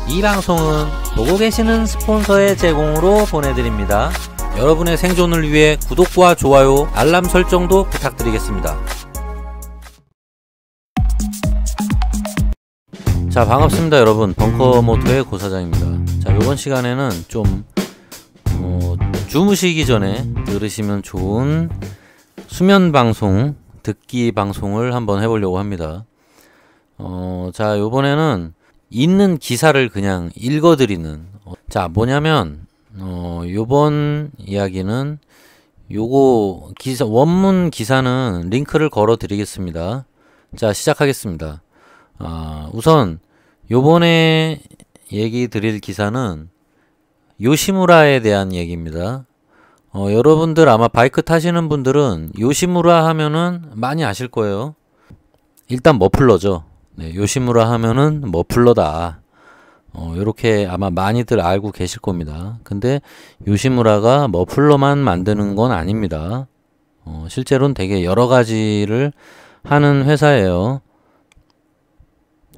이 방송은 보고 계시는 스폰서의 제공으로 보내드립니다. 여러분의 생존을 위해 구독과 좋아요, 알람 설정도 부탁드리겠습니다. 자, 반갑습니다 여러분. 벙커모토의 고사장입니다. 자, 이번 시간에는 좀 주무시기 전에 들으시면 좋은 수면 방송, 듣기 방송을 한번 해보려고 합니다. 자, 요번에는 있는 기사를 그냥 읽어드리는, 자, 뭐냐면 요번 이야기는 요거 기사, 원문 기사는 링크를 걸어 드리겠습니다. 자, 시작하겠습니다. 우선 요번에 얘기 드릴 기사는 요시무라에 대한 얘기입니다. 여러분들 아마 바이크 타시는 분들은 요시무라 하면은 많이 아실 거예요. 일단 머플러죠. 네, 요시무라 하면은 머플러다. 요렇게 아마 많이들 알고 계실 겁니다. 근데 요시무라가 머플러만 만드는 건 아닙니다. 실제로는 되게 여러 가지를 하는 회사예요.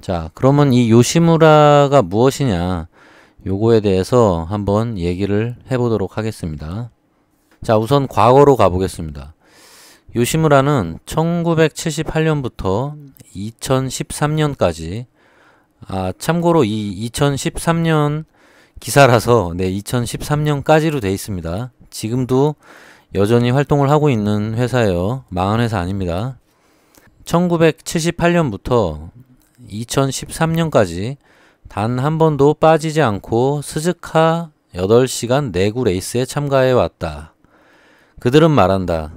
자, 그러면 이 요시무라가 무엇이냐, 요거에 대해서 한번 얘기를 해보도록 하겠습니다. 자, 우선 과거로 가보겠습니다. 요시무라는 1978년부터 2013년까지, 참고로 이 2013년 기사라서 2013년까지로 되어 있습니다. 지금도 여전히 활동을 하고 있는 회사예요. 망한 회사 아닙니다. 1978년부터 2013년까지 단 한 번도 빠지지 않고 스즈카 8시간 내구 레이스에 참가해 왔다. 그들은 말한다.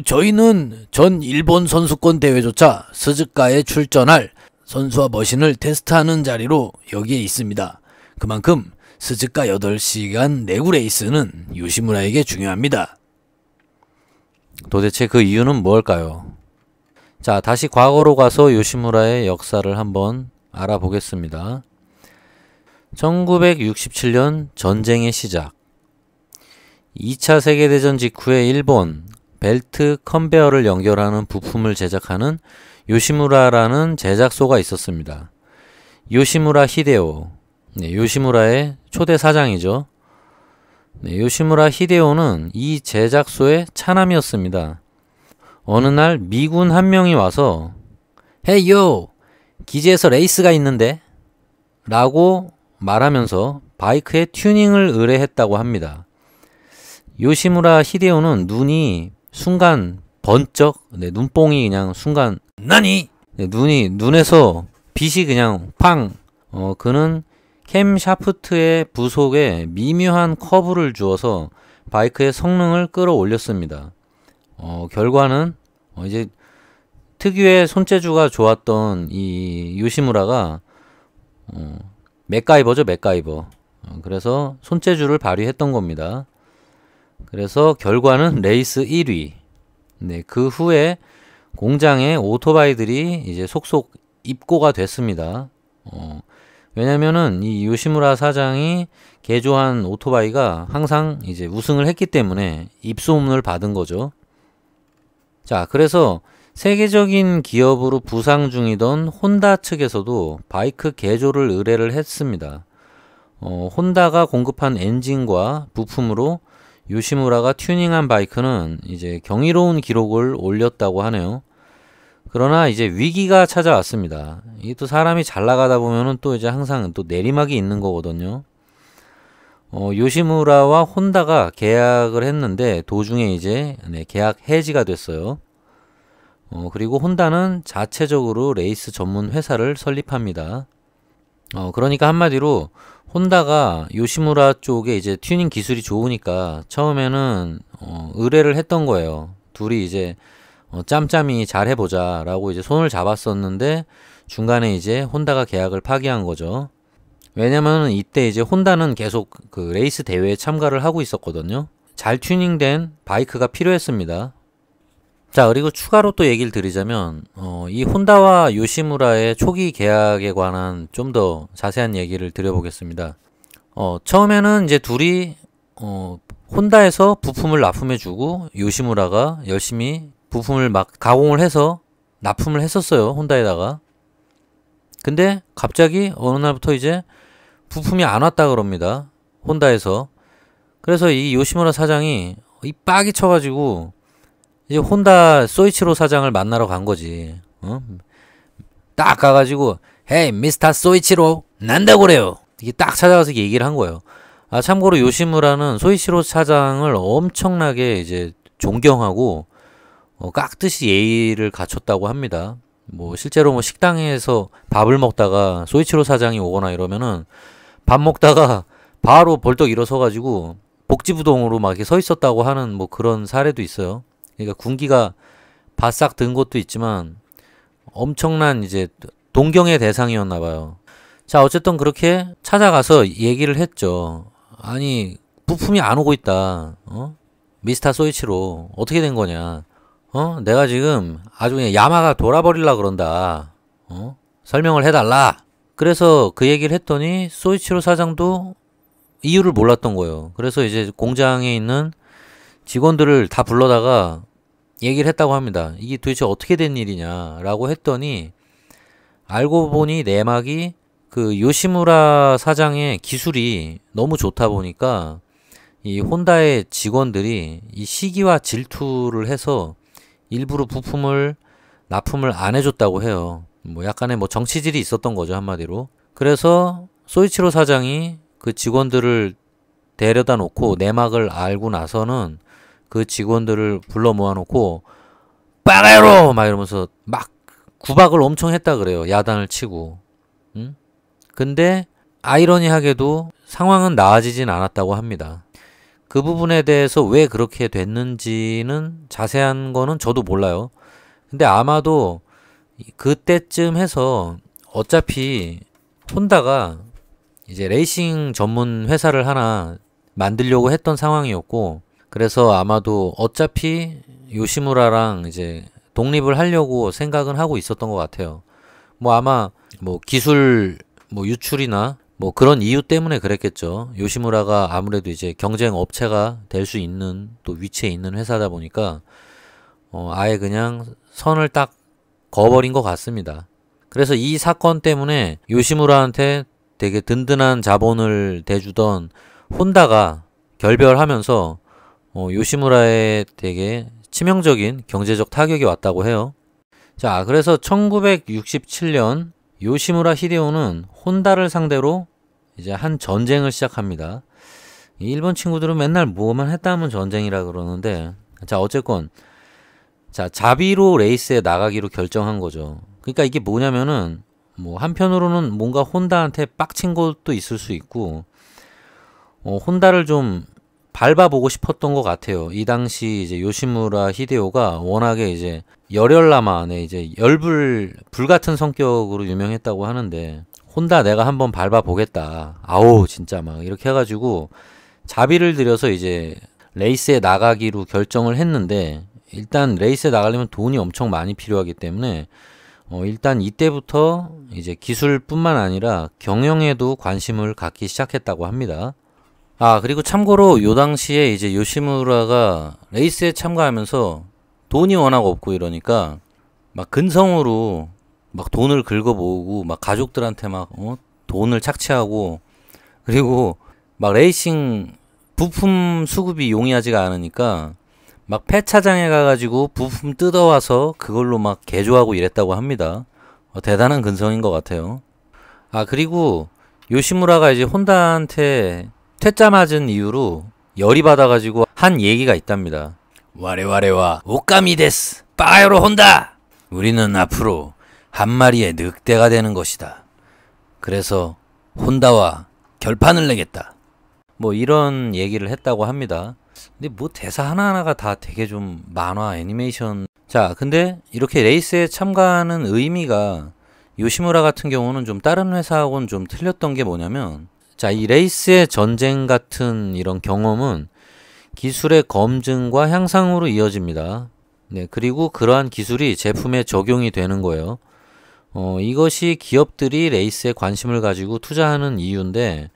저희는 전 일본 선수권 대회조차 스즈카에 출전할 선수와 머신을 테스트하는 자리로 여기에 있습니다. 그만큼 스즈카 8시간 내구 레이스는 요시무라에게 중요합니다. 도대체 그 이유는 뭘까요? 자, 다시 과거로 가서 요시무라의 역사를 한번 알아보겠습니다. 1967년 전쟁의 시작. 2차 세계대전 직후에 일본 벨트 컨베어를 연결하는 부품을 제작하는 요시무라라는 제작소가 있었습니다. 요시무라 히데오, 요시무라의 초대 사장이죠. 요시무라 히데오는 이 제작소의 차남이었습니다. 어느 날 미군 한 명이 와서 헤이 요! 기지에서 레이스가 있는데? 라고 말하면서 바이크의 튜닝을 의뢰했다고 합니다. 요시무라 히데오는 눈이 순간 번쩍, 눈뽕이 그냥 순간 나니? 눈에서 빛이 그냥 팡! 그는 캠 샤프트의 부속에 미묘한 커브를 주어서 바이크의 성능을 끌어올렸습니다. 결과는 이제 특유의 손재주가 좋았던 이 요시무라가 맥가이버죠, 맥가이버. 그래서 손재주를 발휘했던 겁니다. 그래서 결과는 레이스 1위. 네, 그 후에 공장에 오토바이들이 이제 속속 입고가 됐습니다. 왜냐면은 이 요시무라 사장이 개조한 오토바이가 항상 이제 우승을 했기 때문에 입소문을 받은 거죠. 자, 그래서 세계적인 기업으로 부상 중이던 혼다 측에서도 바이크 개조를 의뢰를 했습니다. 혼다가 공급한 엔진과 부품으로 요시무라가 튜닝한 바이크는 이제 경이로운 기록을 올렸다고 하네요. 그러나 이제 위기가 찾아왔습니다. 이게 또 사람이 잘 나가다 보면은 또 이제 항상 또 내리막이 있는 거거든요. 요시무라와 혼다가 계약을 했는데 도중에 이제 계약 해지가 됐어요. 그리고 혼다는 자체적으로 레이스 전문 회사를 설립합니다. 그러니까 한마디로 혼다가 요시무라 쪽에 이제 튜닝 기술이 좋으니까 처음에는 의뢰를 했던 거예요. 둘이 이제 짬짬이 잘 해보자 라고 이제 손을 잡았었는데 중간에 이제 혼다가 계약을 파기한 거죠. 왜냐면 이때 이제 혼다는 계속 그 레이스 대회에 참가를 하고 있었거든요. 잘 튜닝된 바이크가 필요했습니다. 자, 그리고 추가로 또 얘기를 드리자면 이 혼다와 요시무라의 초기 계약에 관한 좀 더 자세한 얘기를 드려보겠습니다. 처음에는 이제 둘이 혼다에서 부품을 납품해주고 요시무라가 열심히 부품을 막 가공을 해서 납품을 했었어요, 혼다에다가. 근데 갑자기 어느 날부터 이제 부품이 안 왔다 그럽니다. 혼다에서. 그래서 이 요시무라 사장이 이 빡이 쳐가지고 이제 혼다 소이치로 사장을 만나러 간 거지. 딱 가가지고 헤이 미스터 소이치로 난다고 그래요. 이게 딱 찾아가서 얘기를 한 거예요. 아 참고로 요시무라는 소이치로 사장을 엄청나게 이제 존경하고 깍듯이 예의를 갖췄다고 합니다. 뭐 실제로 뭐 식당에서 밥을 먹다가 소이치로 사장이 오거나 이러면은 밥 먹다가 바로 벌떡 일어서가지고 복지부동으로 막 이렇게 서 있었다고 하는 뭐 그런 사례도 있어요. 그러니까 군기가 바싹 든 것도 있지만 엄청난 이제 동경의 대상이었나 봐요. 자, 어쨌든 그렇게 찾아가서 얘기를 했죠. 아니, 부품이 안 오고 있다. 미스터 소이치로 어떻게 된 거냐? 내가 지금 아주 그냥 야마가 돌아버리려 그런다. 설명을 해달라. 그래서 그 얘기를 했더니 소이치로 사장도 이유를 몰랐던 거예요. 그래서 이제 공장에 있는 직원들을 다 불러다가 얘기를 했다고 합니다. 이게 도대체 어떻게 된 일이냐라고 했더니 알고 보니 내막이 그 요시무라 사장의 기술이 너무 좋다 보니까 이 혼다의 직원들이 이 시기와 질투를 해서 일부러 부품을 납품을 안 해줬다고 해요. 뭐 약간의 뭐 정치질이 있었던 거죠, 한마디로. 그래서 소이치로 사장이 그 직원들을 데려다 놓고 내막을 알고 나서는 그 직원들을 불러 모아놓고 빠가야로 막 이러면서 막 구박을 엄청 했다 그래요. 야단을 치고. 응? 근데 아이러니하게도 상황은 나아지진 않았다고 합니다. 그 부분에 대해서 왜 그렇게 됐는지는 자세한 거는 저도 몰라요. 근데 아마도 그때쯤 해서 어차피 혼다가 이제 레이싱 전문 회사를 하나 만들려고 했던 상황이었고, 그래서 아마도 어차피 요시무라랑 이제 독립을 하려고 생각은 하고 있었던 것 같아요. 뭐 아마 뭐 기술 뭐 유출이나 뭐 그런 이유 때문에 그랬겠죠. 요시무라가 아무래도 이제 경쟁 업체가 될 수 있는 또 위치에 있는 회사다 보니까 아예 그냥 선을 딱 그어버린 것 같습니다. 그래서 이 사건 때문에 요시무라한테 되게 든든한 자본을 대주던 혼다가 결별하면서 요시무라에 되게 치명적인 경제적 타격이 왔다고 해요. 자, 그래서 1967년 요시무라 히데오는 혼다를 상대로 이제 한 전쟁을 시작합니다. 일본 친구들은 맨날 뭐만 했다 하면 전쟁이라 그러는데, 자, 어쨌건 자, 자비로 레이스에 나가기로 결정한 거죠. 그러니까 이게 뭐냐면은 뭐 한편으로는 뭔가 혼다한테 빡친 것도 있을 수 있고 혼다를 좀 밟아보고 싶었던 것 같아요. 이 당시 이제 요시무라 히데오가 워낙에 이제 열혈남아 안에 이제 불 같은 성격으로 유명했다고 하는데 혼다 내가 한번 밟아보겠다. 아우 진짜 막 이렇게 해가지고 자비를 들여서 이제 레이스에 나가기로 결정을 했는데 일단 레이스에 나가려면 돈이 엄청 많이 필요하기 때문에 일단 이때부터 이제 기술뿐만 아니라 경영에도 관심을 갖기 시작했다고 합니다. 아, 그리고 참고로 요 당시에 이제 요시무라가 레이스에 참가하면서 돈이 워낙 없고 이러니까 막 근성으로 막 돈을 긁어모으고 막 가족들한테 막 돈을 착취하고 그리고 막 레이싱 부품 수급이 용이하지가 않으니까 막 폐차장에 가가지고 부품 뜯어와서 그걸로 막 개조하고 이랬다고 합니다. 대단한 근성인 것 같아요. 아, 그리고 요시무라가 이제 혼다한테 퇴짜 맞은 이유로 열이 받아가지고 한 얘기가 있답니다. 와레와레와 오카미 데스 빠요로 혼다. 우리는 앞으로 한 마리의 늑대가 되는 것이다. 그래서 혼다와 결판을 내겠다. 뭐 이런 얘기를 했다고 합니다. 근데 뭐 대사 하나하나가 다 되게 좀 만화 애니메이션. 자, 근데 이렇게 레이스에 참가하는 의미가 요시무라 같은 경우는 좀 다른 회사하고는 좀 틀렸던 게 뭐냐면, 자, 이 레이스의 전쟁 같은 이런 경험은 기술의 검증과 향상으로 이어집니다. 네, 그리고 그러한 기술이 제품에 적용이 되는 거예요. 이것이 기업들이 레이스에 관심을 가지고 투자하는 이유인데,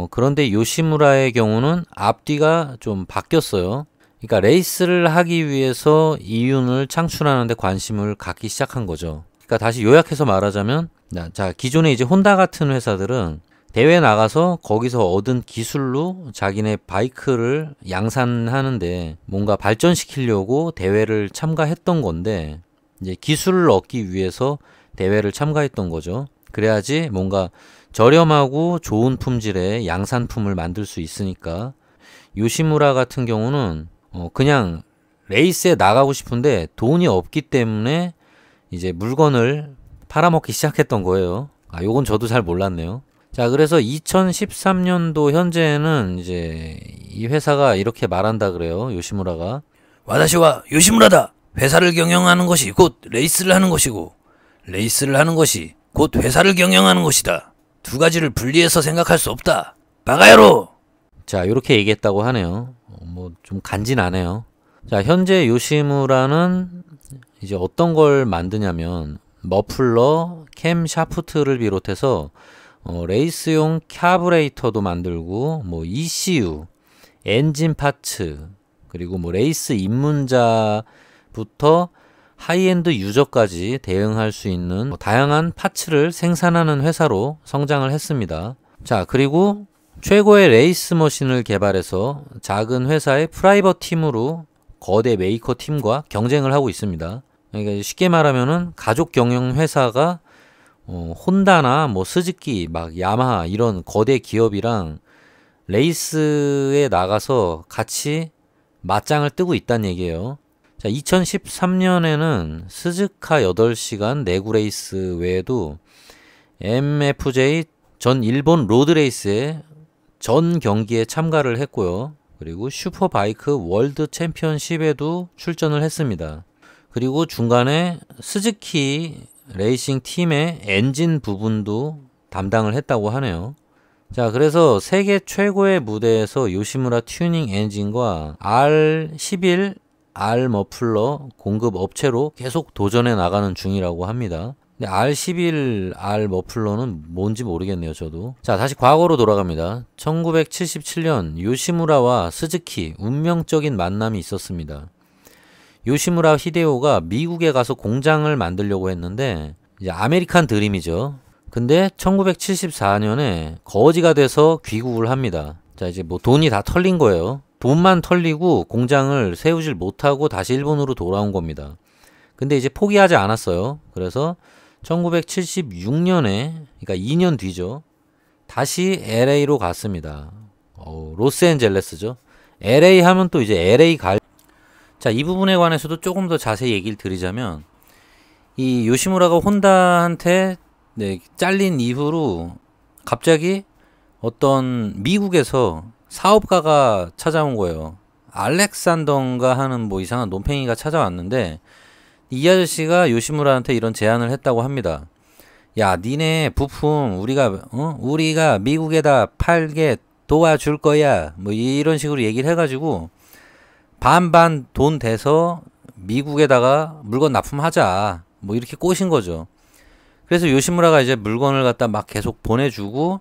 그런데 요시무라의 경우는 앞뒤가 좀 바뀌었어요. 그러니까 레이스를 하기 위해서 이윤을 창출하는 데 관심을 갖기 시작한 거죠. 그러니까 다시 요약해서 말하자면 자, 기존에 이제 혼다 같은 회사들은 대회 나가서 거기서 얻은 기술로 자기네 바이크를 양산하는데 뭔가 발전시키려고 대회를 참가했던 건데, 이제 기술을 얻기 위해서 대회를 참가했던 거죠. 그래야지 뭔가 저렴하고 좋은 품질의 양산품을 만들 수 있으니까. 요시무라 같은 경우는 그냥 레이스에 나가고 싶은데 돈이 없기 때문에 이제 물건을 팔아먹기 시작했던 거예요. 요건 저도 잘 몰랐네요. 자, 그래서 2013년도 현재는 이제 이 회사가 이렇게 말한다 그래요. 요시무라가. 와다시와 요시무라다. 회사를 경영하는 것이 곧 레이스를 하는 것이고, 레이스를 하는 것이 곧 회사를 경영하는 것이다. 두 가지를 분리해서 생각할 수 없다. 바가야로! 자, 이렇게 얘기했다고 하네요. 뭐 좀 간지나네요. 자, 현재 요시무라는 이제 어떤 걸 만드냐면 머플러, 캠 샤프트를 비롯해서 레이스용 카브레이터도 만들고, 뭐 ECU, 엔진 파츠, 그리고 뭐 레이스 입문자부터 하이엔드 유저까지 대응할 수 있는 다양한 파츠를 생산하는 회사로 성장을 했습니다. 자, 그리고 최고의 레이스 머신을 개발해서 작은 회사의 프라이버트 팀으로 거대 메이커 팀과 경쟁을 하고 있습니다. 그러니까 쉽게 말하면은 가족 경영 회사가 혼다나 뭐 스즈키, 막 야마하 이런 거대 기업이랑 레이스에 나가서 같이 맞짱을 뜨고 있다는 얘기예요. 자, 2013년에는 스즈카 8시간 내구 레이스 외에도 MFJ 전 일본 로드 레이스에 전 경기에 참가를 했고요. 그리고 슈퍼바이크 월드 챔피언십에도 출전을 했습니다. 그리고 중간에 스즈키 레이싱 팀의 엔진 부분도 담당을 했다고 하네요. 자, 그래서 세계 최고의 무대에서 요시무라 튜닝 엔진과 R11 R 머플러 공급 업체로 계속 도전해 나가는 중이라고 합니다. 근데 R11 R 머플러는 뭔지 모르겠네요, 저도. 자, 다시 과거로 돌아갑니다. 1977년 요시무라와 스즈키 운명적인 만남이 있었습니다. 요시무라 히데오가 미국에 가서 공장을 만들려고 했는데, 이제 아메리칸 드림이죠. 근데 1974년에 거지가 돼서 귀국을 합니다. 자, 이제 뭐 돈이 다 털린 거예요. 돈만 털리고 공장을 세우질 못하고 다시 일본으로 돌아온 겁니다. 근데 이제 포기하지 않았어요. 그래서 1976년에, 그러니까 2년 뒤죠. 다시 LA로 갔습니다. 로스앤젤레스죠. LA 하면 또 이제 LA 갈. 자, 이 부분에 관해서도 조금 더 자세히 얘기를 드리자면, 이 요시무라가 혼다한테 잘린 이후로 갑자기 어떤 미국에서 사업가가 찾아온 거예요. 알렉산더인가 하는 뭐 이상한 논팽이가 찾아왔는데, 이 아저씨가 요시무라한테 이런 제안을 했다고 합니다. 야, 니네 부품 우리가 미국에다 팔게 도와줄 거야. 뭐 이런 식으로 얘기를 해가지고 반반 돈 대서 미국에다가 물건 납품하자. 뭐 이렇게 꼬신 거죠. 그래서 요시무라가 이제 물건을 갖다 막 계속 보내주고,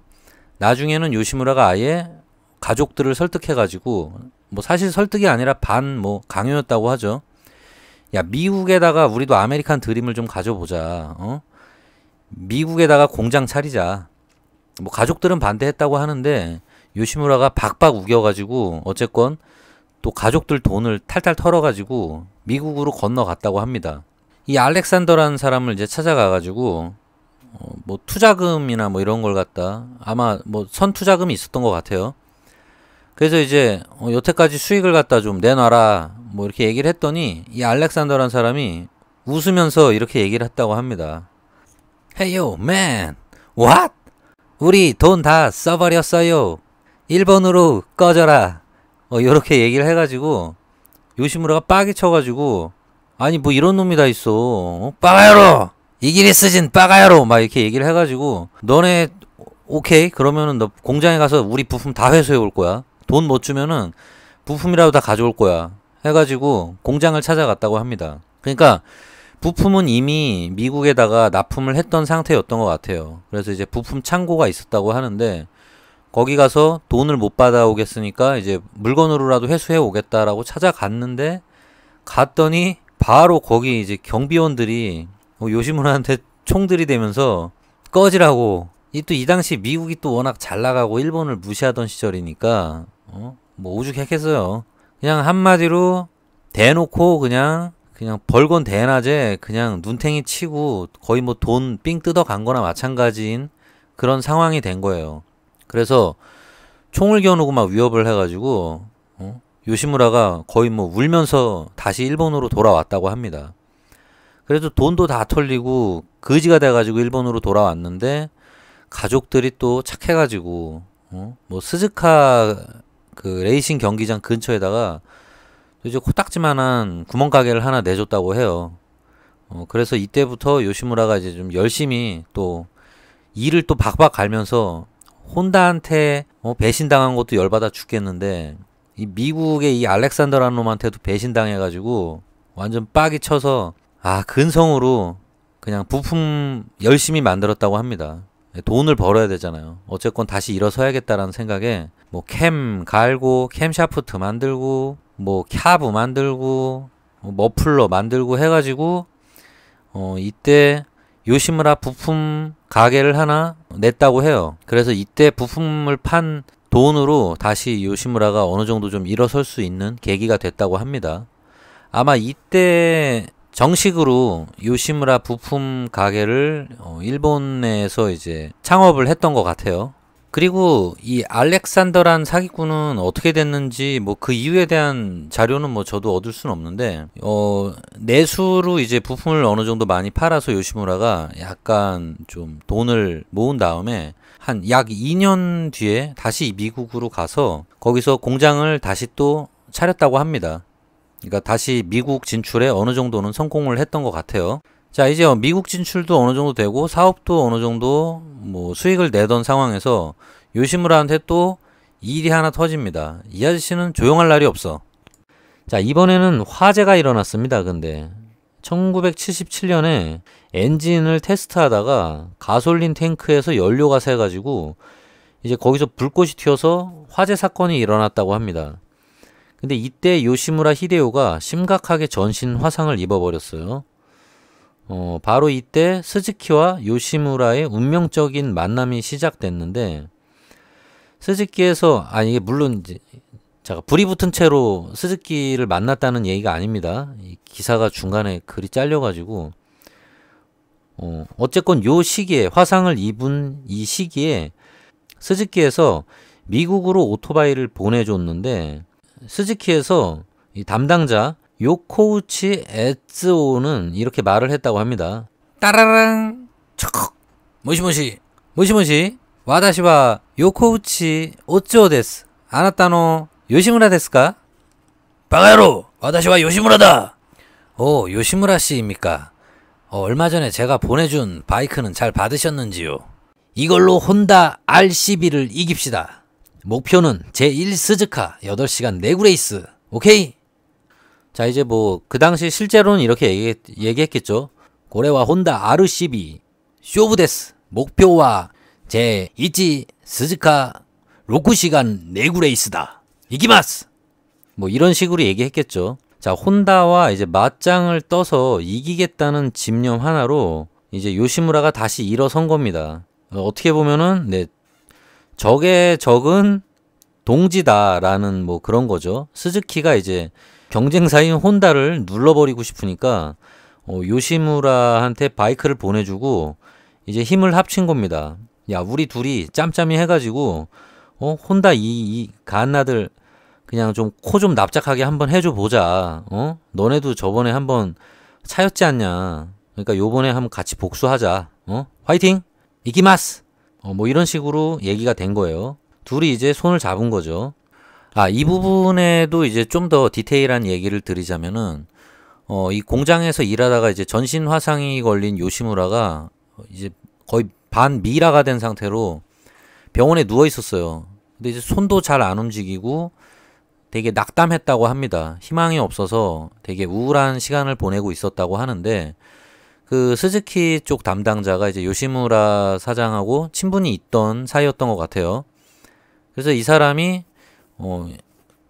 나중에는 요시무라가 아예 가족들을 설득해가지고, 뭐 사실 설득이 아니라 반 뭐 강요였다고 하죠. 야, 미국에다가 우리도 아메리칸 드림을 좀 가져보자. 미국에다가 공장 차리자. 뭐 가족들은 반대했다고 하는데 요시무라가 박박 우겨가지고 어쨌건 또 가족들 돈을 탈탈 털어가지고 미국으로 건너갔다고 합니다. 이 알렉산더라는 사람을 이제 찾아가가지고 뭐 투자금이나 뭐 이런 걸 갖다 아마 뭐 선투자금이 있었던 것 같아요. 그래서 이제 여태까지 수익을 갖다 좀 내놔라 뭐 이렇게 얘기를 했더니 이 알렉산더라는 사람이 웃으면서 이렇게 얘기를 했다고 합니다. Hey yo man, what? 우리 돈 다 써버렸어요. 일본으로 꺼져라. 요렇게 얘기를 해가지고 요시무라가 빡이 쳐가지고, 아니 뭐 이런 놈이 다 있어. 빠가야로! 이 길에 쓰진 빠가야로! 막 이렇게 얘기를 해가지고, 너네 오케이 그러면은 너 공장에 가서 우리 부품 다 회수해 올 거야. 돈 못 주면은 부품이라도 다 가져올 거야. 해가지고 공장을 찾아갔다고 합니다. 그러니까 부품은 이미 미국에다가 납품을 했던 상태였던 것 같아요. 그래서 이제 부품 창고가 있었다고 하는데, 거기 가서 돈을 못 받아오겠으니까 이제 물건으로라도 회수해 오겠다라고 찾아갔는데, 갔더니 바로 거기 이제 경비원들이 요시무라한테 총 들이대면서 꺼지라고. 이 당시 미국이 또 워낙 잘 나가고 일본을 무시하던 시절이니까 뭐 오죽했겠어요. 그냥 한마디로 대놓고 그냥 벌건 대낮에 그냥 눈탱이 치고 거의 뭐 돈 삥 뜯어 간 거나 마찬가지인 그런 상황이 된 거예요. 그래서 총을 겨누고 막 위협을 해가지고 요시무라가 거의 뭐 울면서 다시 일본으로 돌아왔다고 합니다. 그래도 돈도 다 털리고 거지가 돼가지고 일본으로 돌아왔는데 가족들이 또 착해가지고 뭐 스즈카 그 레이싱 경기장 근처에다가 이제 코딱지만한 구멍가게를 하나 내줬다고 해요. 그래서 이때부터 요시무라가 이제 좀 열심히 또 일을 또 박박 갈면서 혼다한테 배신당한 것도 열받아 죽겠는데 이 미국의 이 알렉산더라는 놈한테도 배신당해가지고 완전 빡이 쳐서 근성으로 그냥 부품 열심히 만들었다고 합니다. 돈을 벌어야 되잖아요. 어쨌건 다시 일어서야겠다라는 생각에 뭐 캠 갈고 캠샤프트 만들고 뭐 캬브 만들고 머플러 만들고 해가지고 이때 요시무라 부품 가게를 하나 냈다고 해요. 그래서 이때 부품을 판 돈으로 다시 요시무라가 어느 정도 좀 일어설 수 있는 계기가 됐다고 합니다. 아마 이때 정식으로 요시무라 부품 가게를 일본에서 이제 창업을 했던 것 같아요. 그리고 이 알렉산더란 사기꾼은 어떻게 됐는지 뭐 그 이유에 대한 자료는 뭐 저도 얻을 수는 없는데 내수로 이제 부품을 어느 정도 많이 팔아서 요시무라가 약간 좀 돈을 모은 다음에 한 약 2년 뒤에 다시 미국으로 가서 거기서 공장을 다시 또 차렸다고 합니다. 그러니까 다시 미국 진출에 어느 정도는 성공을 했던 것 같아요. 자, 이제 미국 진출도 어느 정도 되고 사업도 어느 정도 뭐 수익을 내던 상황에서 요시무라한테 또 일이 하나 터집니다. 이 아저씨는 조용할 날이 없어. 자, 이번에는 화재가 일어났습니다. 근데 1977년에 엔진을 테스트하다가 가솔린 탱크에서 연료가 새가지고 이제 거기서 불꽃이 튀어서 화재 사건이 일어났다고 합니다. 근데 이때 요시무라 히데요가 심각하게 전신 화상을 입어버렸어요. 바로 이때 스즈키와 요시무라의 운명적인 만남이 시작됐는데 스즈키에서 이게 물론 이제 제가 불이 붙은 채로 스즈키를 만났다는 얘기가 아닙니다. 이 기사가 중간에 글이 잘려가지고 어쨌건 요 시기에 화상을 입은 이 시기에 스즈키에서 미국으로 오토바이를 보내줬는데 스즈키에서 이 담당자 요코우치 에츠오는 이렇게 말을 했다고 합니다. 따라랑 척 모시모시 와다시와 요코우치 오츠오 데스 아나타노 요시무라 데스까? 바가야로 와다시와 요시무라다. 요시무라 씨입니까? 얼마 전에 제가 보내준 바이크는 잘 받으셨는지요? 이걸로 혼다 R12를 이깁시다. 목표는 제1 스즈카 8시간 내구레이스. 오케이? 자, 이제 뭐 그 당시 실제로는 이렇게 얘기했겠죠. 고래와 혼다 R12 쇼부데스. 목표와 제1 스즈카 6시간 내구레이스다. 이기마스. 뭐 이런 식으로 얘기했겠죠. 자, 혼다와 이제 맞짱을 떠서 이기겠다는 집념 하나로 이제 요시무라가 다시 일어선 겁니다. 어떻게 보면은 적의 적은 동지다라는 뭐 그런 거죠. 스즈키가 이제 경쟁사인 혼다를 눌러버리고 싶으니까 요시무라한테 바이크를 보내주고 이제 힘을 합친 겁니다. 야, 우리 둘이 짬짬이 해가지고 혼다 이 갓나들 그냥 좀 코 좀 납작하게 한번 해줘 보자. 너네도 저번에 한번 차였지 않냐. 그러니까 요번에 한번 같이 복수하자. 화이팅! 이기마스! 뭐 이런 식으로 얘기가 된 거예요. 둘이 이제 손을 잡은 거죠. 이 부분에도 이제 좀 더 디테일한 얘기를 드리자면은 이 공장에서 일하다가 이제 전신 화상이 걸린 요시무라가 이제 거의 반미라가 된 상태로 병원에 누워 있었어요. 근데 이제 손도 잘 안 움직이고 되게 낙담했다고 합니다. 희망이 없어서 되게 우울한 시간을 보내고 있었다고 하는데 그 스즈키 쪽 담당자가 이제 요시무라 사장하고 친분이 있던 사이였던 것 같아요. 그래서 이 사람이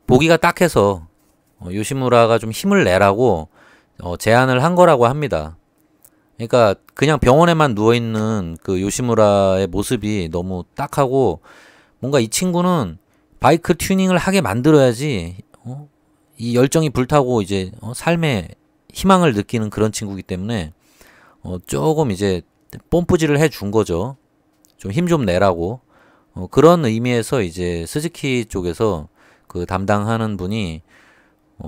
보기가 딱해서 요시무라가 좀 힘을 내라고 제안을 한 거라고 합니다. 그러니까 그냥 병원에만 누워있는 그 요시무라의 모습이 너무 딱하고 뭔가 이 친구는 바이크 튜닝을 하게 만들어야지 이 열정이 불타고 이제 삶에 희망을 느끼는 그런 친구이기 때문에 조금 이제 뽐뿌질을 해준 거죠. 좀 힘 좀 내라고. 그런 의미에서 이제 스즈키 쪽에서 그 담당하는 분이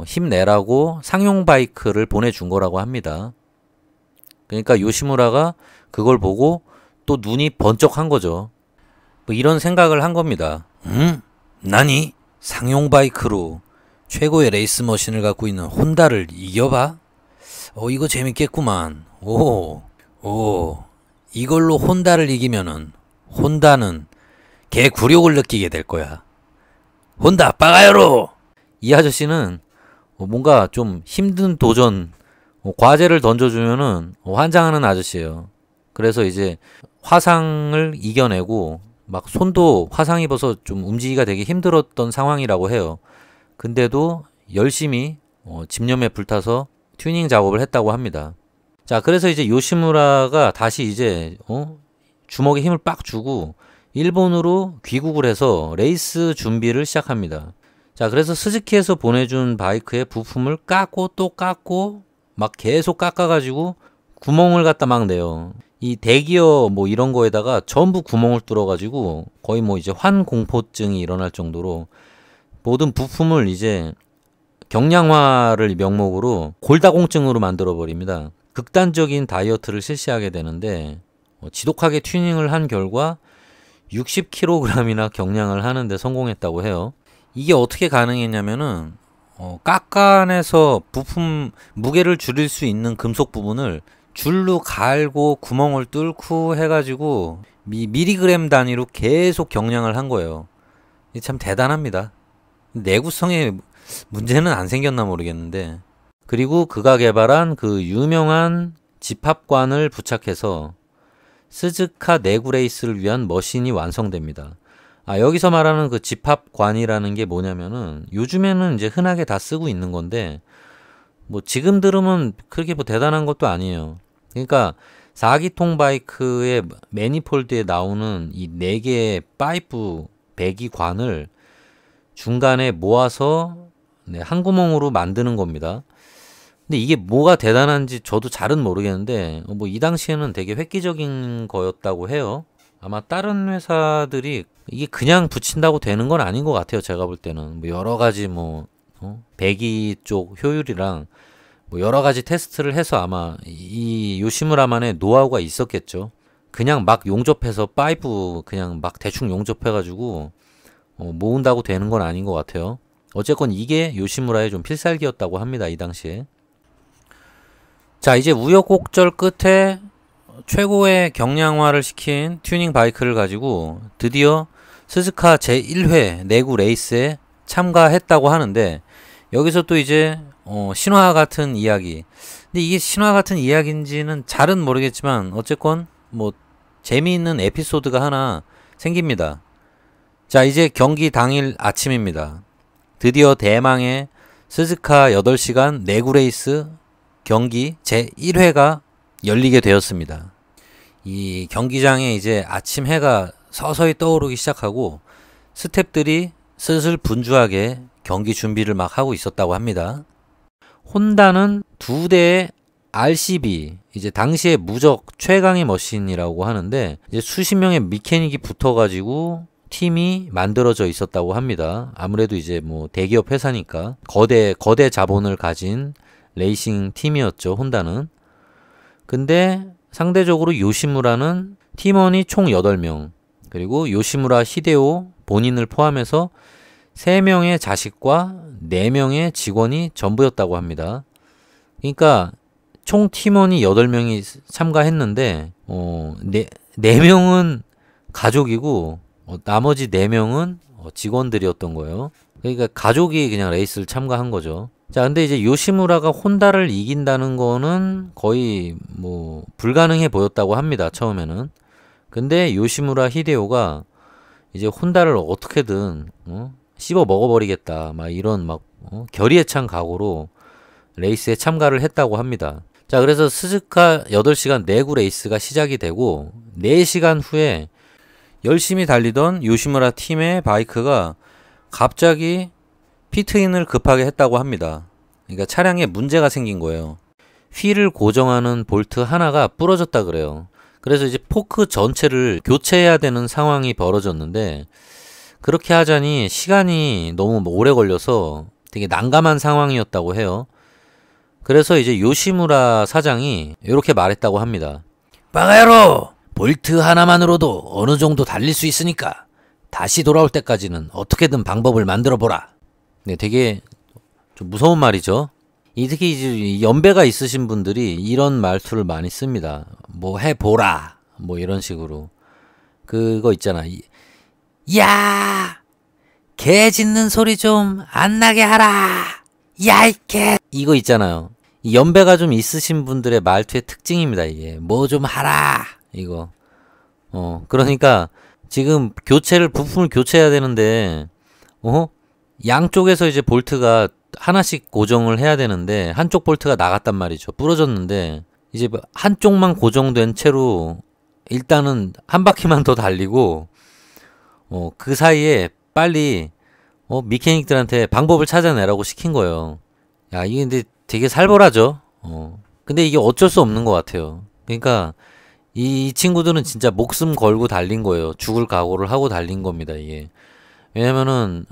힘내라고 상용 바이크를 보내준 거라고 합니다. 그러니까 요시무라가 그걸 보고 또 눈이 번쩍한 거죠. 뭐 이런 생각을 한 겁니다. 나니? 상용 바이크로 최고의 레이스 머신을 갖고 있는 혼다를 이겨봐? 이거 재밌겠구만. 이걸로 혼다를 이기면은 혼다는 개 굴욕을 느끼게 될 거야. 혼다 빠가야로! 이 아저씨는 뭔가 좀 힘든 도전, 과제를 던져주면은 환장하는 아저씨예요. 그래서 이제 화상을 이겨내고 막 손도 화상 입어서 좀 움직이기가 되게 힘들었던 상황이라고 해요. 근데도 열심히 집념에 불타서 튜닝 작업을 했다고 합니다. 자, 그래서 이제 요시무라가 다시 이제 주먹에 힘을 빡 주고 일본으로 귀국을 해서 레이스 준비를 시작합니다. 자, 그래서 스즈키에서 보내준 바이크의 부품을 깎고 또 깎고 막 계속 깎아가지고 구멍을 갖다 막 내요. 이 대기어 뭐 이런 거에다가 전부 구멍을 뚫어가지고 거의 뭐 이제 환공포증이 일어날 정도로 모든 부품을 이제 경량화를 명목으로 골다공증으로 만들어 버립니다. 극단적인 다이어트를 실시하게 되는데 지독하게 튜닝을 한 결과 60kg이나 경량을 하는데 성공했다고 해요. 이게 어떻게 가능했냐면은 깎아내서 부품 무게를 줄일 수 있는 금속 부분을 줄로 갈고 구멍을 뚫고 해가지고 미리그램 단위로 계속 경량을 한 거예요. 이게 참 대단합니다. 내구성에 문제는 안 생겼나 모르겠는데. 그리고 그가 개발한 그 유명한 집합관을 부착해서 스즈카 내구 레이스를 위한 머신이 완성됩니다. 여기서 말하는 그 집합관이라는 게 뭐냐면은 요즘에는 이제 흔하게 다 쓰고 있는 건데 뭐 지금 들으면 그렇게 뭐 대단한 것도 아니에요. 그러니까 4기통 바이크의 매니폴드에 나오는 이 4개의 파이프 배기관을 중간에 모아서 한 구멍으로 만드는 겁니다. 근데 이게 뭐가 대단한지 저도 잘은 모르겠는데 뭐 이 당시에는 되게 획기적인 거였다고 해요. 아마 다른 회사들이 이게 그냥 붙인다고 되는 건 아닌 것 같아요. 제가 볼 때는 뭐 여러 가지 뭐 배기 쪽 효율이랑 뭐 여러 가지 테스트를 해서 아마 이 요시무라만의 노하우가 있었겠죠. 그냥 막 용접해서 파이프 그냥 막 대충 용접해가지고 모은다고 되는 건 아닌 것 같아요. 어쨌건 이게 요시무라의 좀 필살기였다고 합니다. 이 당시에. 자, 이제 우여곡절 끝에 최고의 경량화를 시킨 튜닝 바이크를 가지고 드디어 스즈카 제1회 내구 레이스에 참가했다고 하는데 여기서 또 이제 신화 같은 이야기. 근데 이게 신화 같은 이야기인지는 잘은 모르겠지만 어쨌건 뭐 재미있는 에피소드가 하나 생깁니다. 자, 이제 경기 당일 아침입니다. 드디어 대망의 스즈카 8시간 내구 레이스 경기 제1회가 열리게 되었습니다. 이 경기장에 이제 아침 해가 서서히 떠오르기 시작하고 스태프들이 슬슬 분주하게 경기 준비를 막 하고 있었다고 합니다. 혼다는 2대의 RCB, 이제 당시에 무적 최강의 머신이라고 하는데 이제 수십 명의 미케닉이 붙어가지고 팀이 만들어져 있었다고 합니다. 아무래도 이제 뭐 대기업 회사니까 거대 자본을 가진 레이싱 팀이었죠, 혼다는. 근데 상대적으로 요시무라는 팀원이 총 8명, 그리고 요시무라 히데오 본인을 포함해서 3명의 자식과 4명의 직원이 전부였다고 합니다. 그러니까 총 팀원이 8명이 참가했는데 4명은 가족이고 나머지 4명은 직원들이었던 거예요. 그러니까 가족이 그냥 레이스를 참가한 거죠. 자, 근데 이제 요시무라가 혼다를 이긴다는 거는 거의 뭐 불가능해 보였다고 합니다. 처음에는. 근데 요시무라 히데오가 이제 혼다를 어떻게든 씹어 먹어버리겠다 막 이런 막 결의에 찬 각오로 레이스에 참가를 했다고 합니다. 자, 그래서 스즈카 8시간 내구 레이스가 시작이 되고 4시간 후에 열심히 달리던 요시무라 팀의 바이크가 갑자기 피트인을 급하게 했다고 합니다. 그러니까 차량에 문제가 생긴 거예요. 휠을 고정하는 볼트 하나가 부러졌다 그래요. 그래서 이제 포크 전체를 교체해야 되는 상황이 벌어졌는데, 그렇게 하자니 시간이 너무 오래 걸려서 되게 난감한 상황이었다고 해요. 그래서 이제 요시무라 사장이 이렇게 말했다고 합니다. 바가야로! 볼트 하나만으로도 어느 정도 달릴 수 있으니까 다시 돌아올 때까지는 어떻게든 방법을 만들어 보라. 네, 되게 좀 무서운 말이죠. 특히 이제 연배가 있으신 분들이 이런 말투를 많이 씁니다. 뭐 해보라, 뭐 이런 식으로. 그거 있잖아. 야, 개 짖는 소리 좀 안 나게 하라. 야, 이 개. 이거 있잖아요. 이 연배가 좀 있으신 분들의 말투의 특징입니다. 이게 뭐 좀 하라, 이거. 그러니까 지금 부품을 교체해야 되는데, 양쪽에서 이제 볼트가 하나씩 고정을 해야 되는데 한쪽 볼트가 나갔단 말이죠. 부러졌는데 이제 한쪽만 고정된 채로 일단은 한 바퀴만 더 달리고, 그 사이에 빨리 미케닉들한테 방법을 찾아내라고 시킨 거예요. 야, 이게 근데 되게 살벌하죠. 근데 이게 어쩔 수 없는 것 같아요. 그러니까 이 친구들은 진짜 목숨 걸고 달린 거예요. 죽을 각오를 하고 달린 겁니다, 이게. 왜냐면은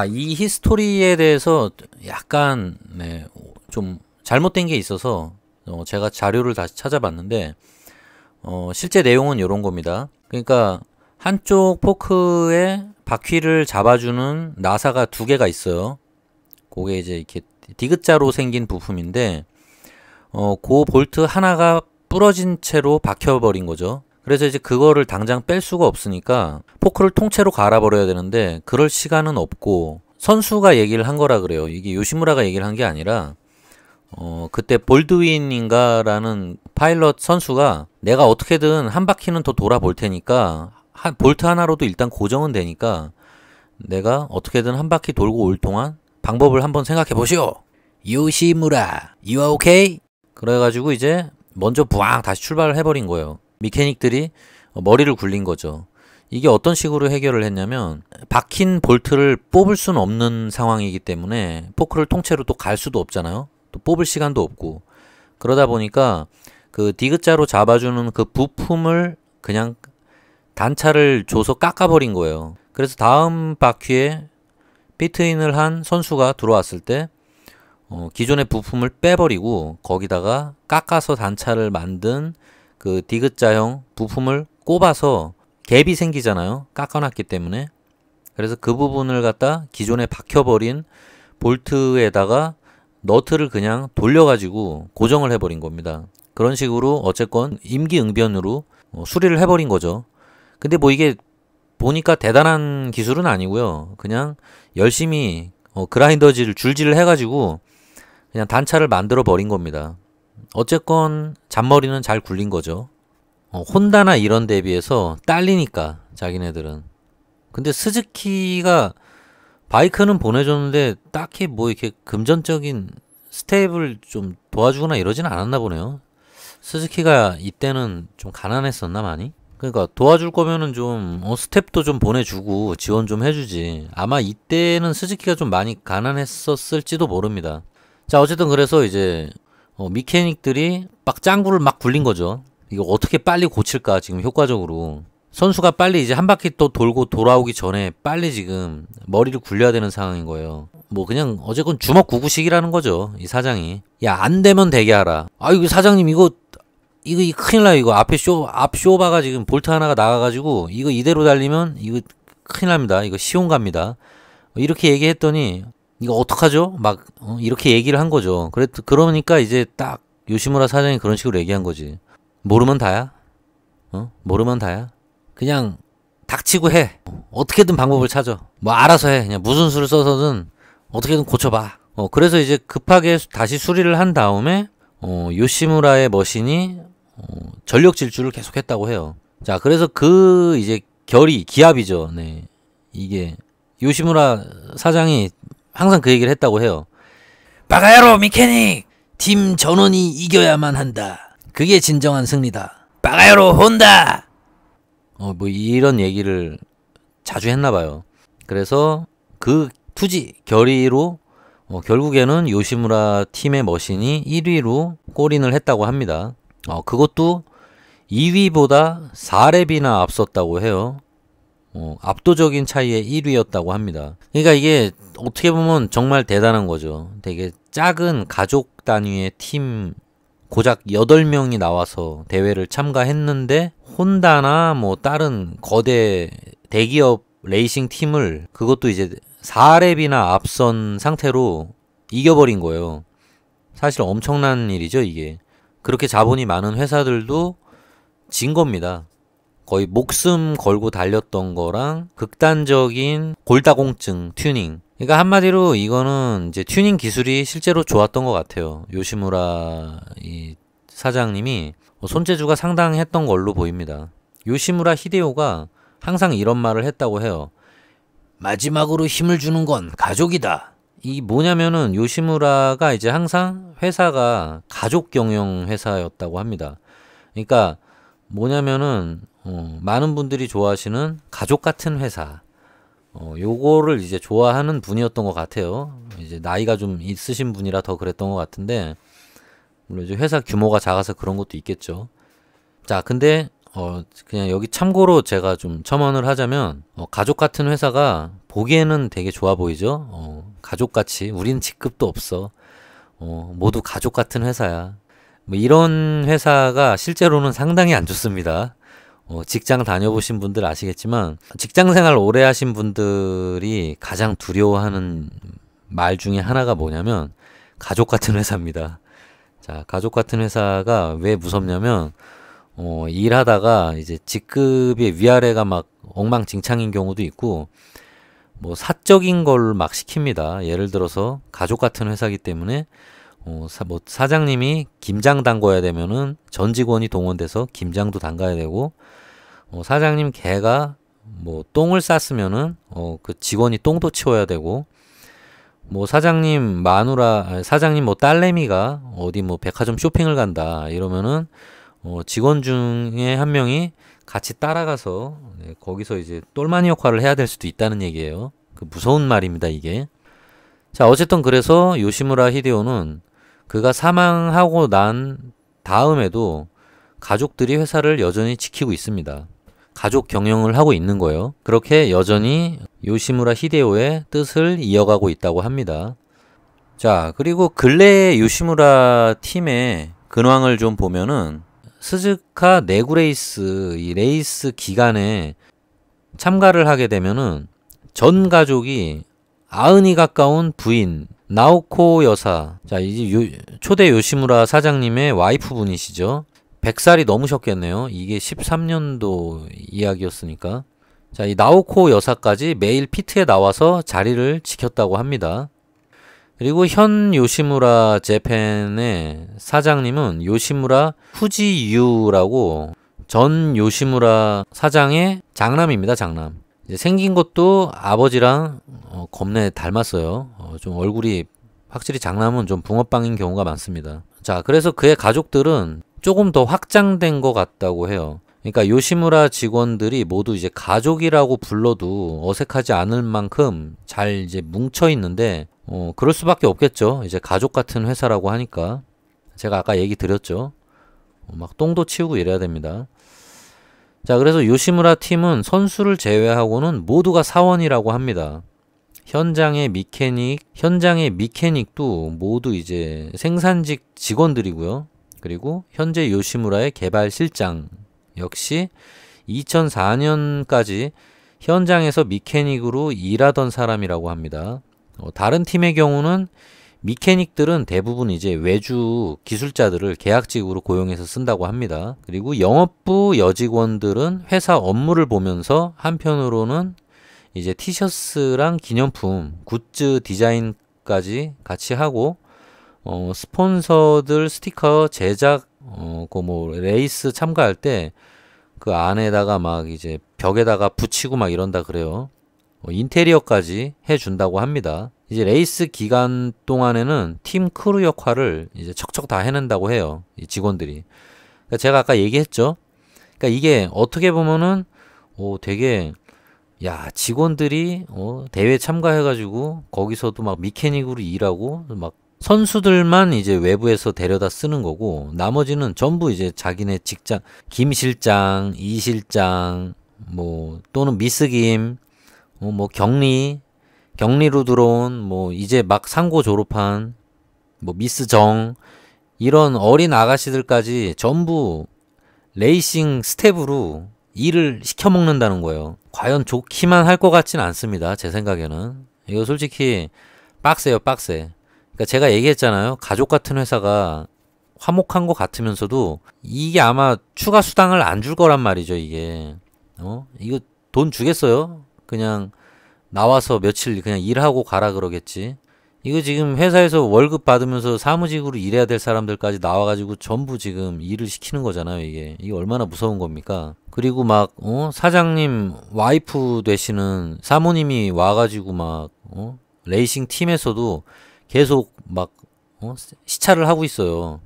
이 히스토리에 대해서 약간 좀 잘못된 게 있어서 제가 자료를 다시 찾아봤는데, 실제 내용은 이런 겁니다. 그러니까 한쪽 포크에 바퀴를 잡아주는 나사가 2개가 있어요. 그게 이제 이렇게 디귿자로 생긴 부품인데, 그 볼트 하나가 부러진 채로 박혀버린 거죠. 그래서 이제 그거를 당장 뺄 수가 없으니까 포크를 통째로 갈아버려야 되는데 그럴 시간은 없고, 선수가 얘기를 한 거라 그래요. 이게 요시무라가 얘기를 한 게 아니라 그때 볼드윈인가라는 파일럿 선수가 내가 어떻게든 한 바퀴는 더 돌아볼 테니까 볼트 하나로도 일단 고정은 되니까 내가 어떻게든 한 바퀴 돌고 올 동안 방법을 한번 생각해 보시오. 요시무라, you are okay? 그래가지고 이제 먼저 부앙 다시 출발을 해버린 거예요. 미케닉들이 머리를 굴린 거죠. 이게 어떤 식으로 해결을 했냐면, 박힌 볼트를 뽑을 수는 없는 상황이기 때문에 포크를 통째로 또 갈 수도 없잖아요. 또 뽑을 시간도 없고. 그러다 보니까 그 디귿자로 잡아주는 그 부품을 그냥 단차를 줘서 깎아버린 거예요. 그래서 다음 바퀴에 피트인을 한 선수가 들어왔을 때 기존의 부품을 빼버리고 거기다가 깎아서 단차를 만든 그 디귿자형 부품을 꼽아서 갭이 생기잖아요. 깎아놨기 때문에. 그래서 그 부분을 갖다 기존에 박혀버린 볼트에다가 너트를 그냥 돌려가지고 고정을 해버린 겁니다. 그런 식으로 어쨌건 임기응변으로 수리를 해버린 거죠. 근데 뭐 이게 보니까 대단한 기술은 아니고요. 그냥 열심히 그라인더질 줄질을 해가지고 그냥 단차를 만들어 버린 겁니다. 어쨌건 잔머리는 잘 굴린 거죠. 혼다나 이런 데 비해서 딸리니까 자기네들은. 근데 스즈키가 바이크는 보내줬는데 딱히 뭐 이렇게 금전적인 스텝을 좀 도와주거나 이러진 않았나 보네요. 스즈키가 이때는 좀 가난했었나 많이? 그러니까 도와줄 거면은 좀 스텝도 좀 보내주고 지원 좀 해주지. 아마 이때는 스즈키가 좀 많이 가난했었을지도 모릅니다. 자, 어쨌든 그래서 이제 미케닉들이 막 짱구를 막 굴린 거죠. 이거 어떻게 빨리 고칠까 지금 효과적으로. 선수가 빨리 이제 한 바퀴 또 돌고 돌아오기 전에 빨리 지금 머리를 굴려야 되는 상황인 거예요. 뭐 그냥 어쨌건 주먹 구구식이라는 거죠. 이 사장이. 야, 안 되면 되게 하라. 이거 사장님 이거 큰일 나요. 이거 앞 쇼바가 지금 볼트 하나가 나가가지고 이거 이대로 달리면 이거 큰일 납니다. 이거 시험 갑니다. 이렇게 얘기했더니 이거 어떡하죠? 막 이렇게 얘기를 한 거죠. 그러니까 이제 딱 요시무라 사장이 그런 식으로 얘기한 거지. 모르면 다야. 모르면 다야. 그냥 닥치고 해. 어떻게든 방법을 찾아. 뭐 알아서 해. 그냥 무슨 수를 써서든 어떻게든 고쳐봐. 그래서 이제 급하게 다시 수리를 한 다음에 요시무라의 머신이 전력 질주를 계속했다고 해요. 자, 그래서 그 이제 기압이죠. 네, 이게 요시무라 사장이 항상 그 얘기를 했다고 해요. 바가야로 미케닉! 팀 전원이 이겨야만 한다. 그게 진정한 승리다. 빠가야로 혼다. 뭐 이런 얘기를 자주 했나 봐요. 그래서 그 투지 결의로 결국에는 요시무라 팀의 머신이 1위로 골인을 했다고 합니다. 그것도 2위보다 4렙이나 앞섰다고 해요. 압도적인 차이의 1위였다고 합니다. 그러니까 이게 어떻게 보면 정말 대단한 거죠. 되게 작은 가족 단위의 팀 고작 8명이 나와서 대회를 참가했는데 혼다나 뭐 다른 거대 대기업 레이싱 팀을 그것도 이제 4렙이나 앞선 상태로 이겨버린 거예요. 사실 엄청난 일이죠, 이게. 그렇게 자본이 많은 회사들도 진 겁니다. 거의 목숨 걸고 달렸던 거랑 극단적인 골다공증 튜닝. 그러니까 한마디로 이거는 이제 튜닝 기술이 실제로 좋았던 것 같아요. 요시무라 이 사장님이 손재주가 상당했던 걸로 보입니다. 요시무라 히데요가 항상 이런 말을 했다고 해요. 마지막으로 힘을 주는 건 가족이다. 이 뭐냐면은 요시무라가 이제 항상 회사가 가족 경영 회사였다고 합니다. 그러니까 뭐냐면은 많은 분들이 좋아하시는 가족 같은 회사. 요거를 이제 좋아하는 분이었던 것 같아요. 이제 나이가 좀 있으신 분이라 더 그랬던 것 같은데, 물론 이제 회사 규모가 작아서 그런 것도 있겠죠. 자, 근데 그냥 여기 참고로 제가 좀 첨언을 하자면, 가족 같은 회사가 보기에는 되게 좋아 보이죠. 가족같이 우리는 직급도 없어. 모두 가족 같은 회사야. 뭐 이런 회사가 실제로는 상당히 안 좋습니다. 직장 다녀보신 분들 아시겠지만 직장 생활 오래 하신 분들이 가장 두려워하는 말 중에 하나가 뭐냐면 가족 같은 회사입니다. 자, 가족 같은 회사가 왜 무섭냐면 일하다가 이제 직급의 위아래가 막 엉망진창인 경우도 있고 뭐 사적인 걸 막 시킵니다. 예를 들어서 가족 같은 회사이기 때문에 뭐 사장님이 김장 담궈야 되면은 전 직원이 동원돼서 김장도 담가야 되고, 사장님 개가 뭐 똥을 쌌으면은 그 직원이 똥도 치워야 되고, 뭐 사장님 사장님 뭐 딸내미가 어디 뭐 백화점 쇼핑을 간다 이러면은 직원 중에 한 명이 같이 따라가서 거기서 이제 똘마니 역할을 해야 될 수도 있다는 얘기예요. 그 무서운 말입니다, 이게. 자, 어쨌든 그래서 요시무라 히데요는 그가 사망하고 난 다음에도 가족들이 회사를 여전히 지키고 있습니다. 가족 경영을 하고 있는 거예요. 그렇게 여전히 요시무라 히데요의 뜻을 이어가고 있다고 합니다. 자, 그리고 근래의 요시무라 팀의 근황을 좀 보면은 스즈카 내구레이스 이 레이스 기간에 참가를 하게 되면은 전 가족이 90이 가까운 부인 나오코 여사, 자 이제 초대 요시무라 사장님의 와이프 분이시죠. 100살이 넘으셨겠네요. 이게 13년도 이야기였으니까. 자, 이 나오코 여사까지 매일 피트에 나와서 자리를 지켰다고 합니다. 그리고 현 요시무라 재팬의 사장님은 요시무라 후지유라고 전 요시무라 사장의 장남입니다. 장남. 이제 생긴 것도 아버지랑 겁내 닮았어요. 좀 얼굴이 확실히 장남은 좀 붕어빵인 경우가 많습니다. 자, 그래서 그의 가족들은 조금 더 확장된 것 같다고 해요. 그러니까 요시무라 직원들이 모두 이제 가족이라고 불러도 어색하지 않을 만큼 잘 이제 뭉쳐 있는데, 그럴 수밖에 없겠죠. 이제 가족 같은 회사라고 하니까. 제가 아까 얘기 드렸죠. 막 똥도 치우고 이래야 됩니다. 자, 그래서 요시무라 팀은 선수를 제외하고는 모두가 사원이라고 합니다. 현장의 미케닉도 모두 이제 생산직 직원들이고요. 그리고 현재 요시무라의 개발실장 역시 2004년까지 현장에서 미케닉으로 일하던 사람이라고 합니다. 다른 팀의 경우는 미케닉들은 대부분 이제 외주 기술자들을 계약직으로 고용해서 쓴다고 합니다. 그리고 영업부 여직원들은 회사 업무를 보면서 한편으로는 이제 티셔츠랑 기념품, 굿즈 디자인까지 같이 하고, 스폰서들 스티커 제작, 그 뭐 레이스 참가할 때 그 안에다가 막 이제 벽에다가 붙이고 막 이런다 그래요. 인테리어까지 해준다고 합니다. 이제 레이스 기간 동안에는 팀 크루 역할을 이제 척척 다 해낸다고 해요. 이 직원들이. 그러니까 제가 아까 얘기했죠. 그러니까 이게 어떻게 보면은 되게 야 직원들이 대회 참가해가지고 거기서도 막 미케닉으로 일하고 막 선수들만 이제 외부에서 데려다 쓰는 거고 나머지는 전부 이제 자기네 직장 김 실장, 이 실장 뭐 또는 미스 김, 뭐 격리로 들어온 뭐 이제 막 상고 졸업한 뭐 미스 정 이런 어린 아가씨들까지 전부 레이싱 스텝으로 일을 시켜 먹는다는 거예요. 과연 좋기만 할 것 같진 않습니다. 제 생각에는. 이거 솔직히 빡세요, 빡세. 그러니까 제가 얘기했잖아요. 가족 같은 회사가 화목한 것 같으면서도 이게 아마 추가 수당을 안 줄 거란 말이죠, 이게. 이거 돈 주겠어요? 그냥 나와서 며칠 그냥 일하고 가라 그러겠지. 이거 지금 회사에서 월급 받으면서 사무직으로 일해야 될 사람들까지 나와가지고 전부 지금 일을 시키는 거잖아요, 이게. 이게 얼마나 무서운 겁니까? 그리고 막, 사장님 와이프 되시는 사모님이 와가지고 막, 레이싱 팀에서도 계속 막, 시찰을 하고 있어요.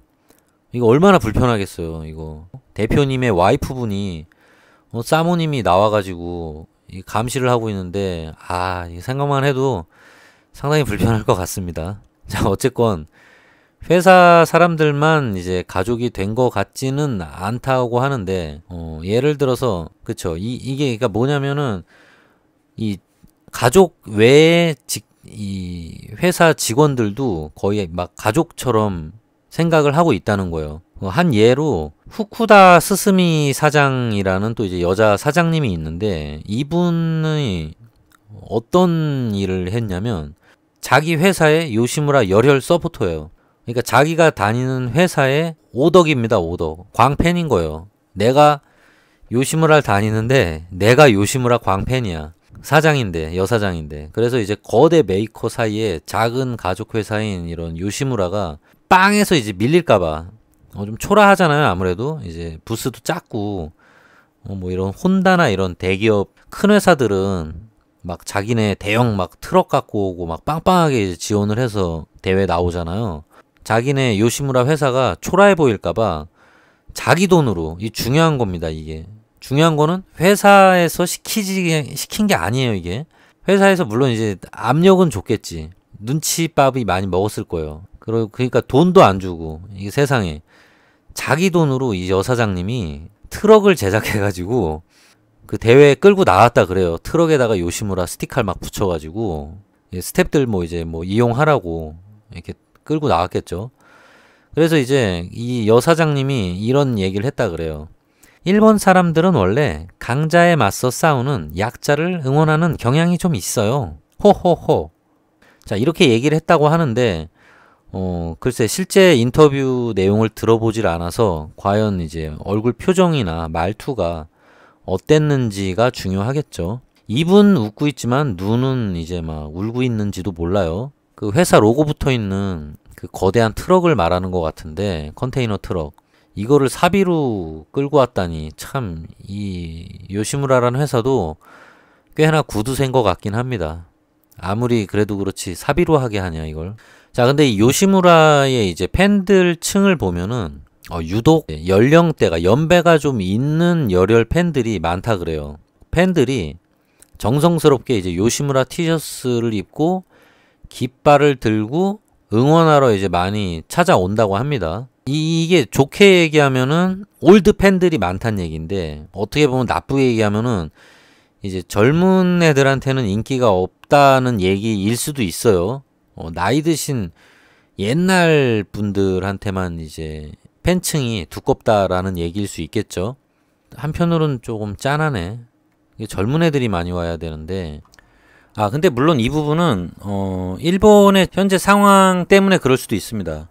이거 얼마나 불편하겠어요, 이거. 대표님의 와이프분이, 사모님이 나와가지고, 이 감시를 하고 있는데, 이 생각만 해도 상당히 불편할 것 같습니다. 자, 어쨌건, 회사 사람들만 이제 가족이 된 것 같지는 않다고 하는데, 예를 들어서, 그쵸. 이게, 그러니까 뭐냐면은, 이 가족 외에 이 회사 직원들도 거의 막 가족처럼 생각을 하고 있다는 거예요. 한 예로 후쿠다 스스미 사장이라는 또 이제 여자 사장님이 있는데 이분이 어떤 일을 했냐면 자기 회사의 요시무라 열혈 서포터예요. 그러니까 자기가 다니는 회사의 오덕입니다. 오덕. 광팬인 거예요. 내가 요시무라를 다니는데 내가 요시무라 광팬이야. 사장인데 여사장인데 그래서 이제 거대 메이커 사이에 작은 가족 회사인 이런 요시무라가 빵에서 이제 밀릴까봐 좀 초라하잖아요. 아무래도 이제 부스도 작고 뭐 이런 혼다나 이런 대기업 큰 회사들은 막 자기네 대형 막 트럭 갖고 오고 막 빵빵하게 이제 지원을 해서 대회 나오잖아요. 자기네 요시무라 회사가 초라해 보일까봐 자기 돈으로 이 중요한 겁니다. 이게 중요한 거는 회사에서 시킨 게 아니에요, 이게. 회사에서 물론 이제 압력은 줬겠지. 눈치밥이 많이 먹었을 거예요. 그러니까 돈도 안 주고, 이게 세상에. 자기 돈으로 이 여사장님이 트럭을 제작해가지고, 그 대회에 끌고 나왔다 그래요. 트럭에다가 요시무라 스티커를 막 붙여가지고, 스탭들 뭐 이제 뭐 이용하라고 이렇게 끌고 나왔겠죠. 그래서 이제 이 여사장님이 이런 얘기를 했다 그래요. 일본 사람들은 원래 강자에 맞서 싸우는 약자를 응원하는 경향이 좀 있어요. 호호호. 자, 이렇게 얘기를 했다고 하는데, 글쎄, 실제 인터뷰 내용을 들어보질 않아서, 과연 이제 얼굴 표정이나 말투가 어땠는지가 중요하겠죠. 입은 웃고 있지만, 눈은 이제 막 울고 있는지도 몰라요. 그 회사 로고 붙어 있는 그 거대한 트럭을 말하는 것 같은데, 컨테이너 트럭. 이거를 사비로 끌고 왔다니 참 이 요시무라라는 회사도 꽤나 구두센 것 같긴 합니다. 아무리 그래도 그렇지 사비로 하게 하냐 이걸. 자, 근데 이 요시무라의 이제 팬들 층을 보면은 유독 연령대가 연배가 좀 있는 열혈 팬들이 많다 그래요. 팬들이 정성스럽게 이제 요시무라 티셔츠를 입고 깃발을 들고 응원하러 이제 많이 찾아온다고 합니다. 이게 좋게 얘기하면은 올드 팬들이 많다는 얘기인데 어떻게 보면 나쁘게 얘기하면은 이제 젊은 애들한테는 인기가 없다는 얘기일 수도 있어요. 나이 드신 옛날 분들한테만 이제 팬층이 두껍다라는 얘기일 수 있겠죠. 한편으로는 조금 짠하네. 젊은 애들이 많이 와야 되는데 근데 물론 이 부분은 일본의 현재 상황 때문에 그럴 수도 있습니다.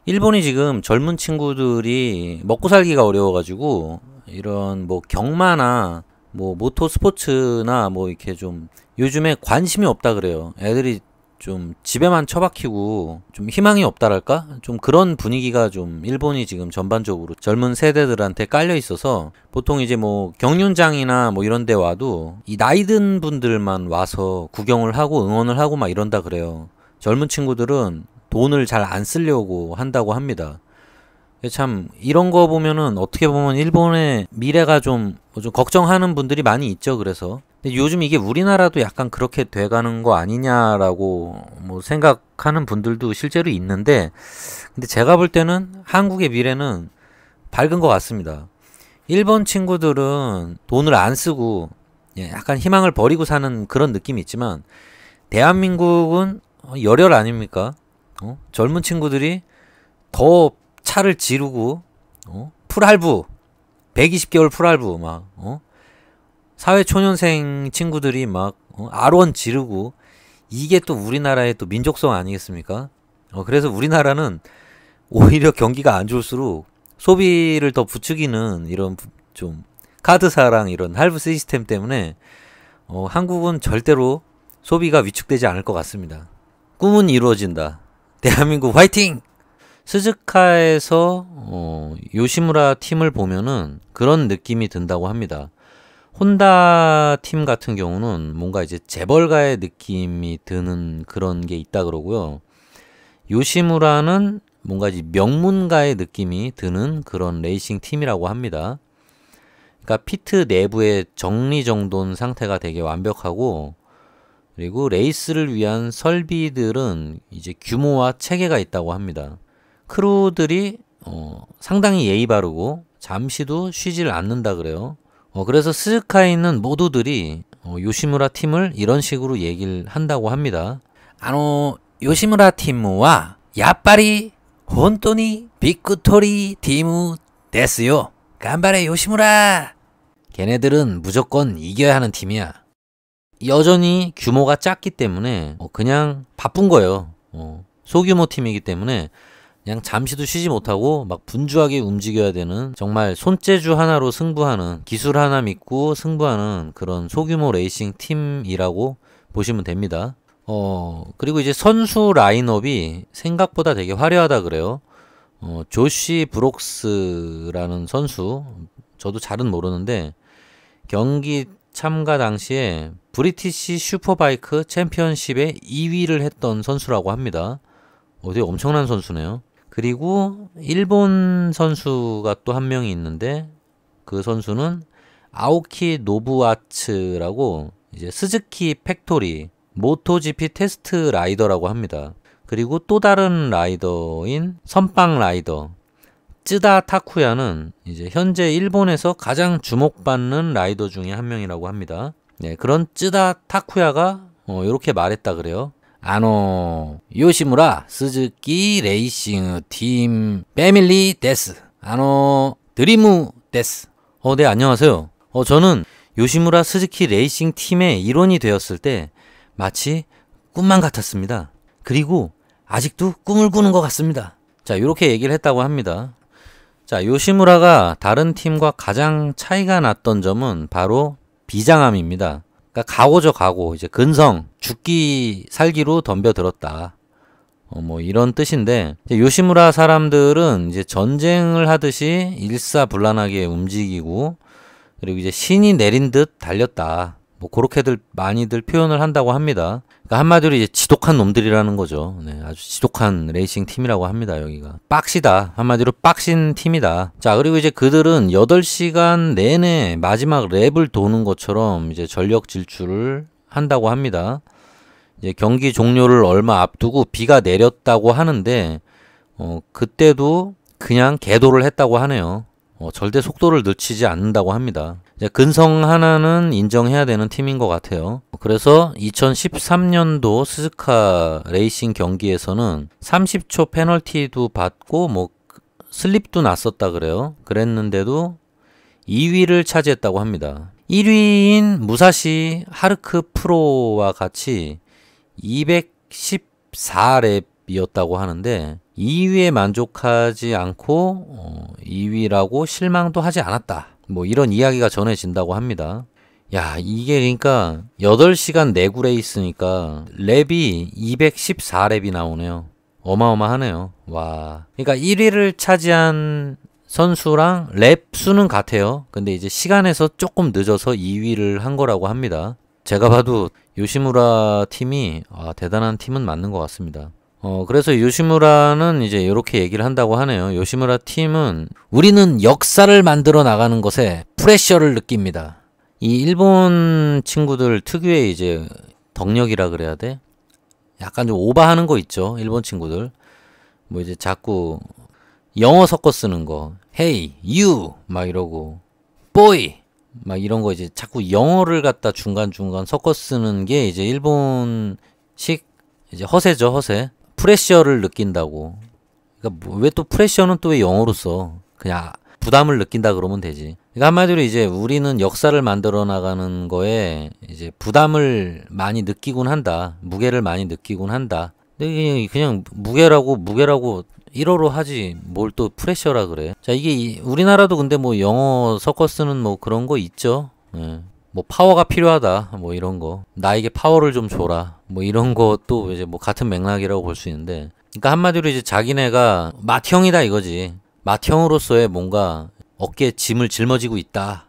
일본이 지금 젊은 친구들이 먹고 살기가 어려워가지고 이런 뭐 경마나 뭐 모토 스포츠나 뭐 이렇게 좀 요즘에 관심이 없다 그래요. 애들이 좀 집에만 처박히고 좀 희망이 없다랄까? 좀 그런 분위기가 좀 일본이 지금 전반적으로 젊은 세대들한테 깔려 있어서 보통 이제 뭐 경륜장이나 뭐 이런 데 와도 이 나이 든 분들만 와서 구경을 하고 응원을 하고 막 이런다 그래요. 젊은 친구들은 돈을 잘 안 쓰려고 한다고 합니다. 참 이런 거 보면은 어떻게 보면 일본의 미래가 좀 걱정하는 분들이 많이 있죠. 그래서 근데 요즘 이게 우리나라도 약간 그렇게 돼가는 거 아니냐라고 뭐 생각하는 분들도 실제로 있는데, 근데 제가 볼 때는 한국의 미래는 밝은 것 같습니다. 일본 친구들은 돈을 안 쓰고 약간 희망을 버리고 사는 그런 느낌이 있지만, 대한민국은 열혈 아닙니까? 젊은 친구들이 더 차를 지르고 풀할부 120개월 풀할부 막 사회초년생 친구들이 막 R1 지르고, 이게 또 우리나라의 또 민족성 아니겠습니까? 그래서 우리나라는 오히려 경기가 안 좋을수록 소비를 더 부추기는 이런 좀 카드사랑 이런 할부 시스템 때문에 한국은 절대로 소비가 위축되지 않을 것 같습니다. 꿈은 이루어진다. 대한민국 화이팅! 스즈카에서 요시무라 팀을 보면은 그런 느낌이 든다고 합니다. 혼다 팀 같은 경우는 뭔가 이제 재벌가의 느낌이 드는 그런 게 있다 그러고요. 요시무라는 뭔가 이제 명문가의 느낌이 드는 그런 레이싱 팀이라고 합니다. 그러니까 피트 내부의 정리정돈 상태가 되게 완벽하고, 그리고 레이스를 위한 설비들은 이제 규모와 체계가 있다고 합니다. 크루들이 상당히 예의 바르고 잠시도 쉬질 않는다 그래요. 그래서 스즈카에 있는 모두들이 요시무라 팀을 이런 식으로 얘기를 한다고 합니다. 요시무라 팀와 야빠리 혼돈이 빅토리 팀 데스요. 간바레 요시무라. 걔네들은 무조건 이겨야 하는 팀이야. 여전히 규모가 작기 때문에 그냥 바쁜 거예요. 소규모 팀이기 때문에 그냥 잠시도 쉬지 못하고 막 분주하게 움직여야 되는, 정말 손재주 하나로 승부하는, 기술 하나 믿고 승부하는 그런 소규모 레이싱 팀이라고 보시면 됩니다. 그리고 이제 선수 라인업이 생각보다 되게 화려하다 그래요. 조시 브록스라는 선수, 저도 잘은 모르는데 경기 참가 당시에 브리티시 슈퍼바이크 챔피언십에 2위를 했던 선수라고 합니다. 되게 엄청난 선수네요. 그리고 일본 선수가 또 한 명이 있는데, 그 선수는 아오키 노부아츠라고 이제 스즈키 팩토리 모토GP 테스트 라이더라고 합니다. 그리고 또 다른 라이더인 선빵 라이더 쯔다 타쿠야는 이제 현재 일본에서 가장 주목받는 라이더 중에 한 명이라고 합니다. 네, 그런 쯔다 타쿠야가 이렇게 말했다 그래요. 요시무라 스즈키 레이싱 팀 패밀리 데스. 드리무 데스. 네, 안녕하세요. 저는 요시무라 스즈키 레이싱 팀의 일원이 되었을 때 마치 꿈만 같았습니다. 그리고 아직도 꿈을 꾸는 것 같습니다. 자, 이렇게 얘기를 했다고 합니다. 자, 요시무라가 다른 팀과 가장 차이가 났던 점은 바로 비장함입니다. 그러니까 각오죠, 각오. 이제 근성, 죽기 살기로 덤벼들었다. 뭐 이런 뜻인데, 요시무라 사람들은 이제 전쟁을 하듯이 일사불란하게 움직이고, 그리고 이제 신이 내린 듯 달렸다. 뭐 그렇게들 많이들 표현을 한다고 합니다. 그러니까 한마디로 이제 지독한 놈들이라는 거죠. 네, 아주 지독한 레이싱 팀이라고 합니다. 여기가 빡시다. 한마디로 빡신 팀이다. 자, 그리고 이제 그들은 8시간 내내 마지막 랩을 도는 것처럼 이제 전력 질주를 한다고 합니다. 이제 경기 종료를 얼마 앞두고 비가 내렸다고 하는데 그때도 그냥 계도를 했다고 하네요. 절대 속도를 늦추지 않는다고 합니다. 이제 근성 하나는 인정해야 되는 팀인 것 같아요. 그래서 2013년도 스즈카 레이싱 경기에서는 30초 페널티도 받고 뭐 슬립도 났었다 그래요. 그랬는데도 2위를 차지했다고 합니다. 1위인 무사시 하르크 프로와 같이 214랩이었다고 하는데 2위에 만족하지 않고 2위라고 실망도 하지 않았다. 뭐 이런 이야기가 전해진다고 합니다. 야, 이게 그러니까 8시간 내구 레이스니까 랩이 214랩이 나오네요. 어마어마하네요. 와. 그러니까 1위를 차지한 선수랑 랩 수는 같아요. 근데 이제 시간에서 조금 늦어서 2위를 한 거라고 합니다. 제가 봐도 요시무라 팀이 대단한 팀은 맞는 것 같습니다. 그래서 요시무라는 이제 이렇게 얘기를 한다고 하네요. 요시무라 팀은 우리는 역사를 만들어 나가는 것에 프레셔를 느낍니다. 이 일본 친구들 특유의 이제 덕력이라 그래야 돼? 약간 좀 오버하는 거 있죠. 일본 친구들. 뭐 이제 자꾸 영어 섞어 쓰는 거. Hey, you 막 이러고 boy 막 이런 거 이제 자꾸 영어를 갖다 중간중간 섞어 쓰는 게 이제 일본식 이제 허세죠, 허세. 프레셔를 느낀다고. 그러니까 왜 또 프레셔는 또 왜 영어로 써? 그냥 부담을 느낀다 그러면 되지. 그러니까 한마디로 이제 우리는 역사를 만들어 나가는 거에 이제 부담을 많이 느끼곤 한다. 무게를 많이 느끼곤 한다. 근데 그냥 무게라고 1어로 하지 뭘 또 프레셔라 그래. 자, 이게 우리나라도 근데 뭐 영어 섞어 쓰는 뭐 그런 거 있죠. 예. 뭐 파워가 필요하다 뭐 이런 거, 나에게 파워를 좀 줘라 뭐 이런 것도 이제 뭐 같은 맥락이라고 볼 수 있는데, 그러니까 한마디로 이제 자기네가 맏형이다 이거지. 맏형으로서의 뭔가 어깨에 짐을 짊어지고 있다,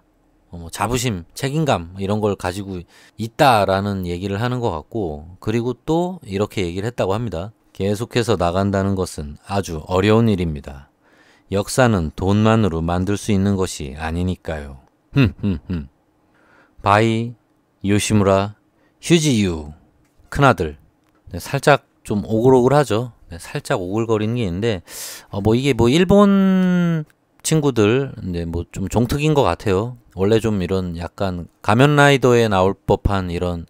뭐 자부심, 책임감 이런 걸 가지고 있다라는 얘기를 하는 것 같고, 그리고 또 이렇게 얘기를 했다고 합니다. 계속해서 나간다는 것은 아주 어려운 일입니다. 역사는 돈만으로 만들 수 있는 것이 아니니까요. 바이 요시무라 휴지유 큰아들. 네, 살짝 좀 오글오글하죠. 네, 살짝 오글거리는 게 있는데 뭐 이게 뭐 일본 친구들 이제 뭐 좀 종특인 것 같아요. 원래 좀 이런 약간 가면라이더에 나올 법한 이런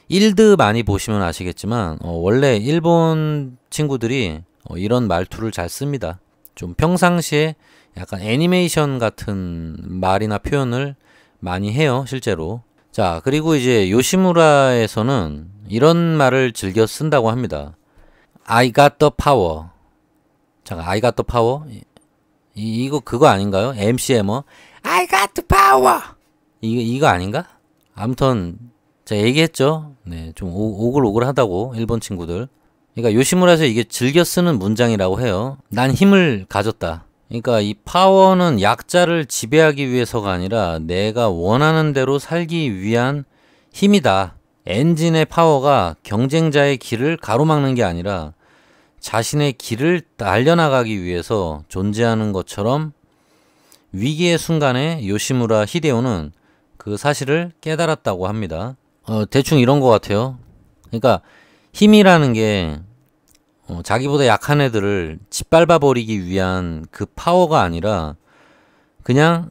일드 많이 보시면 아시겠지만 원래 일본 친구들이 이런 말투를 잘 씁니다. 좀 평상시에 약간 애니메이션 같은 말이나 표현을 많이 해요, 실제로. 자, 그리고 이제 요시무라에서는 이런 말을 즐겨 쓴다고 합니다. I got the power. 잠깐, I got the power? 이거 그거 아닌가요? MC의 뭐 I got the power. 이거 아닌가? 아무튼 제가 얘기했죠. 네, 좀 오글오글하다고 일본 친구들. 그러니까 요시무라에서 이게 즐겨 쓰는 문장이라고 해요. 난 힘을 가졌다. 그러니까 이 파워는 약자를 지배하기 위해서가 아니라 내가 원하는 대로 살기 위한 힘이다. 엔진의 파워가 경쟁자의 길을 가로막는 게 아니라 자신의 길을 달려나가기 위해서 존재하는 것처럼 위기의 순간에 요시무라 히데오는 그 사실을 깨달았다고 합니다. 대충 이런 것 같아요. 그러니까 힘이라는 게 자기보다 약한 애들을 짓밟아 버리기 위한 그 파워가 아니라 그냥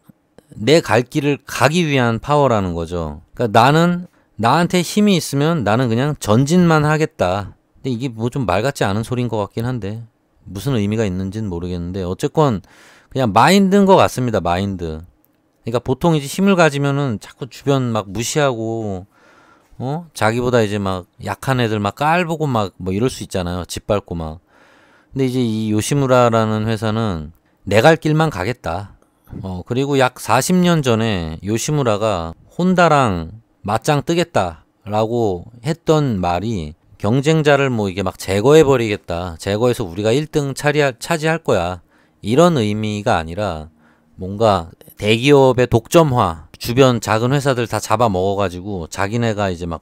내 갈 길을 가기 위한 파워라는 거죠. 그러니까 나는 나한테 힘이 있으면 나는 그냥 전진만 하겠다. 근데 이게 뭐 좀 말 같지 않은 소리인 것 같긴 한데 무슨 의미가 있는지는 모르겠는데 어쨌건 그냥 마인드인 것 같습니다. 마인드. 그러니까 보통 이제 힘을 가지면은 자꾸 주변 막 무시하고 자기보다 이제 막 약한 애들 막 깔보고 막 뭐 이럴 수 있잖아요. 짓밟고 막. 근데 이제 이 요시무라라는 회사는 내 갈 길만 가겠다. 그리고 약 40년 전에 요시무라가 혼다랑 맞짱 뜨겠다라고 했던 말이 경쟁자를 뭐 이게 막 제거해버리겠다. 제거해서 우리가 1등 차지할 거야. 이런 의미가 아니라 뭔가 대기업의 독점화, 주변 작은 회사들 다 잡아먹어가지고 자기네가 이제 막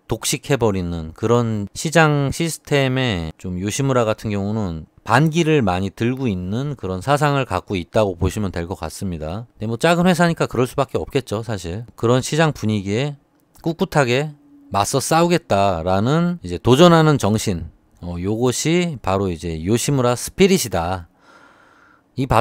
독식해버리는 그런 시장 시스템에 좀 요시무라 같은 경우는 반기를 많이 들고 있는 그런 사상을 갖고 있다고 보시면 될 것 같습니다. 근데 뭐 작은 회사니까 그럴 수밖에 없겠죠, 사실. 그런 시장 분위기에 꿋꿋하게 맞서 싸우겠다라는 이제 도전하는 정신, 요것이 바로 이제 요시무라 스피릿이다.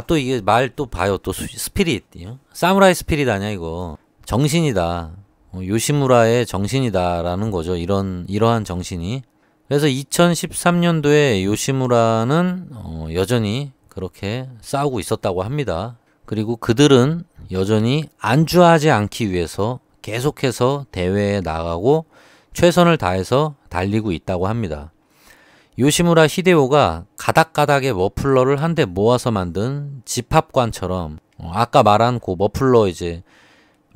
또 이게 말 또 봐요. 또 스피릿. 사무라이 스피릿 아니야, 이거. 정신이다. 요시무라의 정신이다라는 거죠. 이러한 정신이. 그래서 2013년도에 요시무라는 여전히 그렇게 싸우고 있었다고 합니다. 그리고 그들은 여전히 안주하지 않기 위해서 계속해서 대회에 나가고 최선을 다해서 달리고 있다고 합니다. 요시무라 히데오가 가닥가닥의 머플러를 한데 모아서 만든 집합관처럼 아까 말한 그 머플러 이제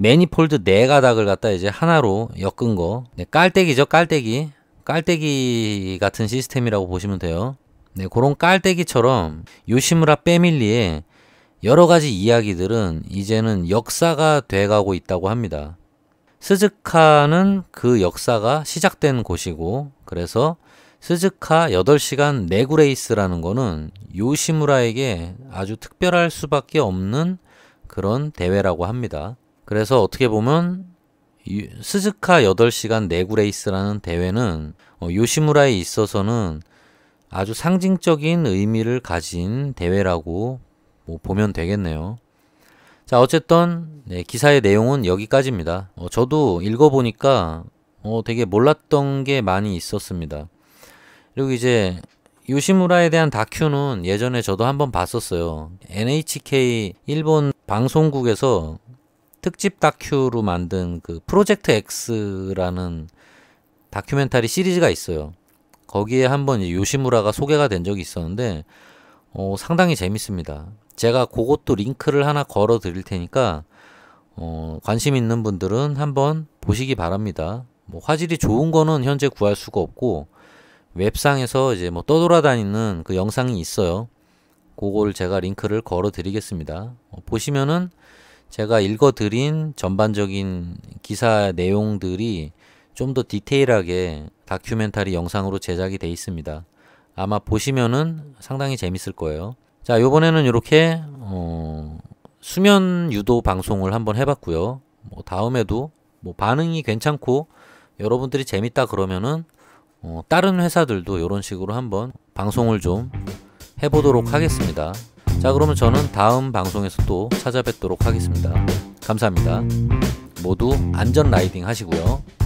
매니폴드 4가닥을 갖다 이제 하나로 엮은 거. 네, 깔때기죠, 깔때기. 깔때기 같은 시스템이라고 보시면 돼요. 네, 그런 깔때기처럼 요시무라 패밀리의 여러 가지 이야기들은 이제는 역사가 돼가고 있다고 합니다. 스즈카는 그 역사가 시작된 곳이고, 그래서 스즈카 8시간 내구레이스라는 거는 요시무라에게 아주 특별할 수밖에 없는 그런 대회라고 합니다. 그래서 어떻게 보면 스즈카 8시간 내구레이스라는 대회는 요시무라에 있어서는 아주 상징적인 의미를 가진 대회라고 보면 되겠네요. 자, 어쨌든 네, 기사의 내용은 여기까지입니다. 저도 읽어보니까 되게 몰랐던 게 많이 있었습니다. 그리고 이제 요시무라에 대한 다큐는 예전에 저도 한번 봤었어요. NHK 일본 방송국에서 특집 다큐로 만든 그 프로젝트 X라는 다큐멘터리 시리즈가 있어요. 거기에 한번 요시무라가 소개가 된 적이 있었는데 상당히 재밌습니다. 제가 그것도 링크를 하나 걸어 드릴 테니까 관심 있는 분들은 한번 보시기 바랍니다. 뭐 화질이 좋은 거는 현재 구할 수가 없고 웹상에서 이제 뭐 떠돌아다니는 그 영상이 있어요. 그걸 제가 링크를 걸어 드리겠습니다. 보시면은 제가 읽어 드린 전반적인 기사 내용들이 좀 더 디테일하게 다큐멘터리 영상으로 제작이 돼 있습니다. 아마 보시면은 상당히 재밌을 거예요. 자, 요번에는 이렇게 수면 유도 방송을 한번 해봤고요. 뭐 다음에도 뭐 반응이 괜찮고 여러분들이 재밌다 그러면은 다른 회사들도 이런 식으로 한번 방송을 좀 해보도록 하겠습니다. 자, 그러면 저는 다음 방송에서 또 찾아뵙도록 하겠습니다. 감사합니다. 모두 안전 라이딩 하시고요.